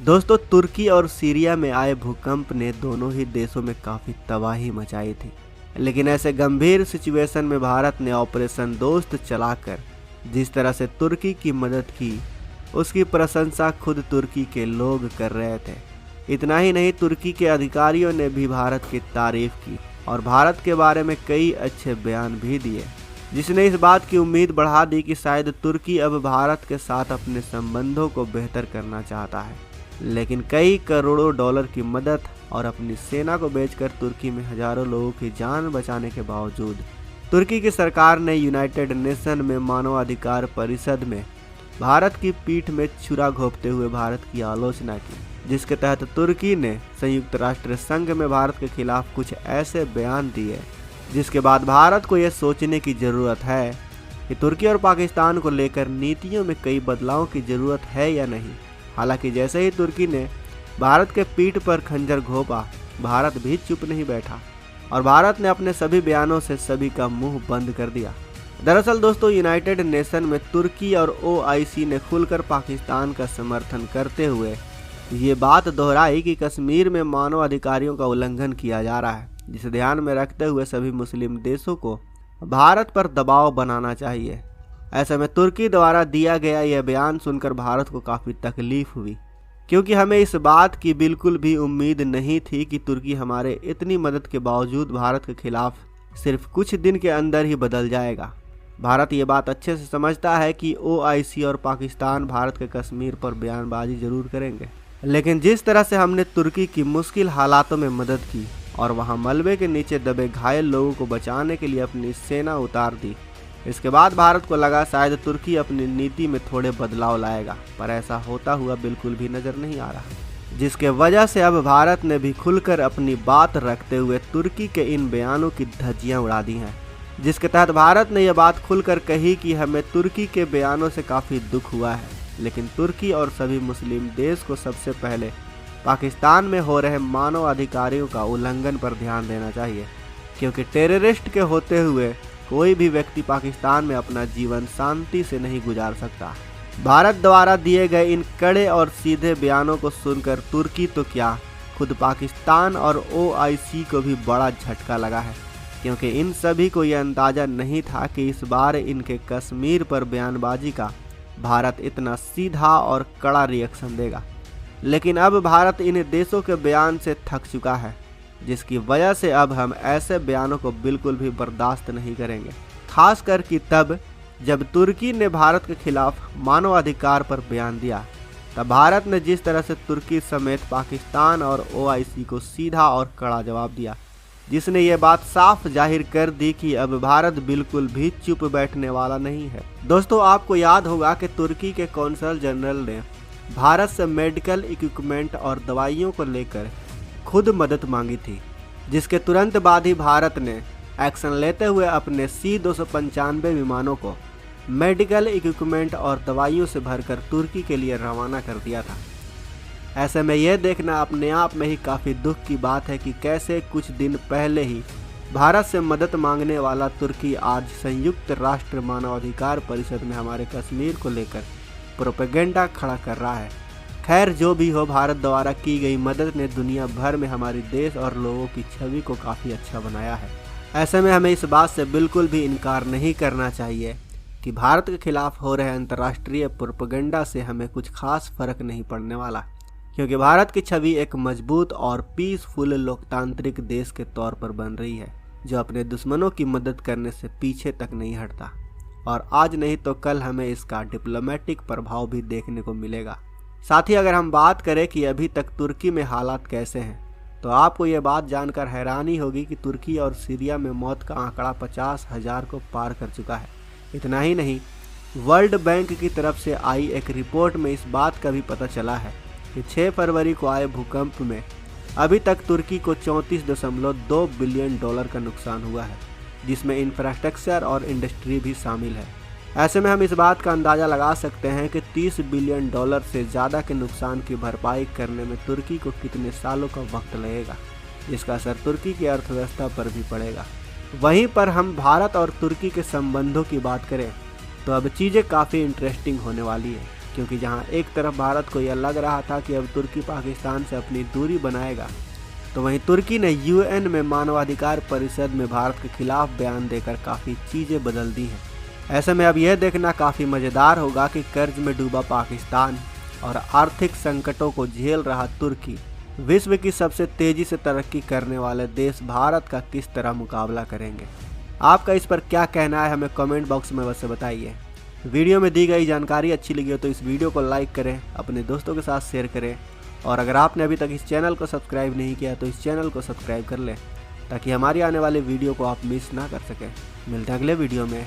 दोस्तों, तुर्की और सीरिया में आए भूकंप ने दोनों ही देशों में काफ़ी तबाही मचाई थी। लेकिन ऐसे गंभीर सिचुएशन में भारत ने ऑपरेशन दोस्त चलाकर जिस तरह से तुर्की की मदद की, उसकी प्रशंसा खुद तुर्की के लोग कर रहे थे। इतना ही नहीं, तुर्की के अधिकारियों ने भी भारत की तारीफ की और भारत के बारे में कई अच्छे बयान भी दिए, जिसने इस बात की उम्मीद बढ़ा दी कि शायद तुर्की अब भारत के साथ अपने संबंधों को बेहतर करना चाहता है। लेकिन कई करोड़ों डॉलर की मदद और अपनी सेना को बेचकर तुर्की में हजारों लोगों की जान बचाने के बावजूद तुर्की की सरकार ने यूनाइटेड नेशन में मानवाधिकार परिषद में भारत की पीठ में छुरा घोंपते हुए भारत की आलोचना की, जिसके तहत तुर्की ने संयुक्त राष्ट्र संघ में भारत के खिलाफ कुछ ऐसे बयान दिए जिसके बाद भारत को यह सोचने की ज़रूरत है कि तुर्की और पाकिस्तान को लेकर नीतियों में कई बदलाव की ज़रूरत है या नहीं। हालांकि जैसे ही तुर्की ने भारत के पीठ पर खंजर घोंपा, भारत भी चुप नहीं बैठा और भारत ने अपने सभी बयानों से सभी का मुंह बंद कर दिया। दरअसल दोस्तों, यूनाइटेड नेशन में तुर्की और OIC ने खुलकर पाकिस्तान का समर्थन करते हुए ये बात दोहराई कि कश्मीर में मानवाधिकारों का उल्लंघन किया जा रहा है, जिसे ध्यान में रखते हुए सभी मुस्लिम देशों को भारत पर दबाव बनाना चाहिए। ऐसे में तुर्की द्वारा दिया गया यह बयान सुनकर भारत को काफ़ी तकलीफ हुई, क्योंकि हमें इस बात की बिल्कुल भी उम्मीद नहीं थी कि तुर्की हमारे इतनी मदद के बावजूद भारत के खिलाफ सिर्फ कुछ दिन के अंदर ही बदल जाएगा। भारत ये बात अच्छे से समझता है कि OIC और पाकिस्तान भारत के कश्मीर पर बयानबाजी जरूर करेंगे, लेकिन जिस तरह से हमने तुर्की की मुश्किल हालातों में मदद की और वहाँ मलबे के नीचे दबे घायल लोगों को बचाने के लिए अपनी सेना उतार दी, इसके बाद भारत को लगा शायद तुर्की अपनी नीति में थोड़े बदलाव लाएगा, पर ऐसा होता हुआ बिल्कुल भी नजर नहीं आ रहा, जिसके वजह से अब भारत ने भी खुलकर अपनी बात रखते हुए तुर्की के इन बयानों की धज्जियां उड़ा दी हैं। जिसके तहत भारत ने यह बात खुलकर कही कि हमें तुर्की के बयानों से काफ़ी दुख हुआ है, लेकिन तुर्की और सभी मुस्लिम देश को सबसे पहले पाकिस्तान में हो रहे मानवाधिकारों का उल्लंघन पर ध्यान देना चाहिए, क्योंकि टेररिस्ट के होते हुए कोई भी व्यक्ति पाकिस्तान में अपना जीवन शांति से नहीं गुजार सकता। भारत द्वारा दिए गए इन कड़े और सीधे बयानों को सुनकर तुर्की तो क्या, खुद पाकिस्तान और OIC को भी बड़ा झटका लगा है, क्योंकि इन सभी को यह अंदाज़ा नहीं था कि इस बार इनके कश्मीर पर बयानबाजी का भारत इतना सीधा और कड़ा रिएक्शन देगा। लेकिन अब भारत इन देशों के बयान से थक चुका है, जिसकी वजह से अब हम ऐसे बयानों को बिल्कुल भी बर्दाश्त नहीं करेंगे, खासकर कि तब जब तुर्की ने भारत के खिलाफ मानवाधिकार पर बयान दिया, तब भारत ने जिस तरह से तुर्की समेत पाकिस्तान और OIC को सीधा और कड़ा जवाब दिया, जिसने ये बात साफ जाहिर कर दी कि अब भारत बिल्कुल भी चुप बैठने वाला नहीं है। दोस्तों, आपको याद होगा कि तुर्की के कौंसल जनरल ने भारत से मेडिकल इक्विपमेंट और दवाइयों को लेकर खुद मदद मांगी थी, जिसके तुरंत बाद ही भारत ने एक्शन लेते हुए अपने C-295 विमानों को मेडिकल इक्विपमेंट और दवाइयों से भरकर तुर्की के लिए रवाना कर दिया था। ऐसे में यह देखना अपने आप में ही काफ़ी दुख की बात है कि कैसे कुछ दिन पहले ही भारत से मदद मांगने वाला तुर्की आज संयुक्त राष्ट्र मानवाधिकार परिषद में हमारे कश्मीर को लेकर प्रोपेगेंडा खड़ा कर रहा है। खैर, जो भी हो, भारत द्वारा की गई मदद ने दुनिया भर में हमारे देश और लोगों की छवि को काफ़ी अच्छा बनाया है। ऐसे में हमें इस बात से बिल्कुल भी इनकार नहीं करना चाहिए कि भारत के खिलाफ हो रहे अंतर्राष्ट्रीय प्रोपेगेंडा से हमें कुछ खास फर्क नहीं पड़ने वाला, क्योंकि भारत की छवि एक मजबूत और पीसफुल लोकतांत्रिक देश के तौर पर बन रही है, जो अपने दुश्मनों की मदद करने से पीछे तक नहीं हटता, और आज नहीं तो कल हमें इसका डिप्लोमेटिक प्रभाव भी देखने को मिलेगा। साथ ही अगर हम बात करें कि अभी तक तुर्की में हालात कैसे हैं, तो आपको ये बात जानकर हैरानी होगी कि तुर्की और सीरिया में मौत का आंकड़ा 50,000 को पार कर चुका है। इतना ही नहीं, वर्ल्ड बैंक की तरफ से आई एक रिपोर्ट में इस बात का भी पता चला है कि 6 फरवरी को आए भूकंप में अभी तक तुर्की को 34.2 बिलियन डॉलर का नुकसान हुआ है, जिसमें इंफ्रास्ट्रक्चर और इंडस्ट्री भी शामिल है। ऐसे में हम इस बात का अंदाज़ा लगा सकते हैं कि 30 बिलियन डॉलर से ज़्यादा के नुकसान की भरपाई करने में तुर्की को कितने सालों का वक्त लगेगा, जिसका असर तुर्की की अर्थव्यवस्था पर भी पड़ेगा। वहीं पर हम भारत और तुर्की के संबंधों की बात करें तो अब चीज़ें काफ़ी इंटरेस्टिंग होने वाली है, क्योंकि जहां एक तरफ भारत को यह लग रहा था कि अब तुर्की पाकिस्तान से अपनी दूरी बनाएगा, तो वहीं तुर्की ने यूएन में मानवाधिकार परिषद में भारत के खिलाफ बयान देकर काफ़ी चीज़ें बदल दी हैं। ऐसे में अब यह देखना काफ़ी मज़ेदार होगा कि कर्ज में डूबा पाकिस्तान और आर्थिक संकटों को झेल रहा तुर्की विश्व की सबसे तेज़ी से तरक्की करने वाले देश भारत का किस तरह मुकाबला करेंगे। आपका इस पर क्या कहना है, हमें कमेंट बॉक्स में वैसे बताइए। वीडियो में दी गई जानकारी अच्छी लगी हो तो इस वीडियो को लाइक करें, अपने दोस्तों के साथ शेयर करें, और अगर आपने अभी तक इस चैनल को सब्सक्राइब नहीं किया तो इस चैनल को सब्सक्राइब कर लें ताकि हमारी आने वाले वीडियो को आप मिस ना कर सकें। मिलते हैं अगले वीडियो में।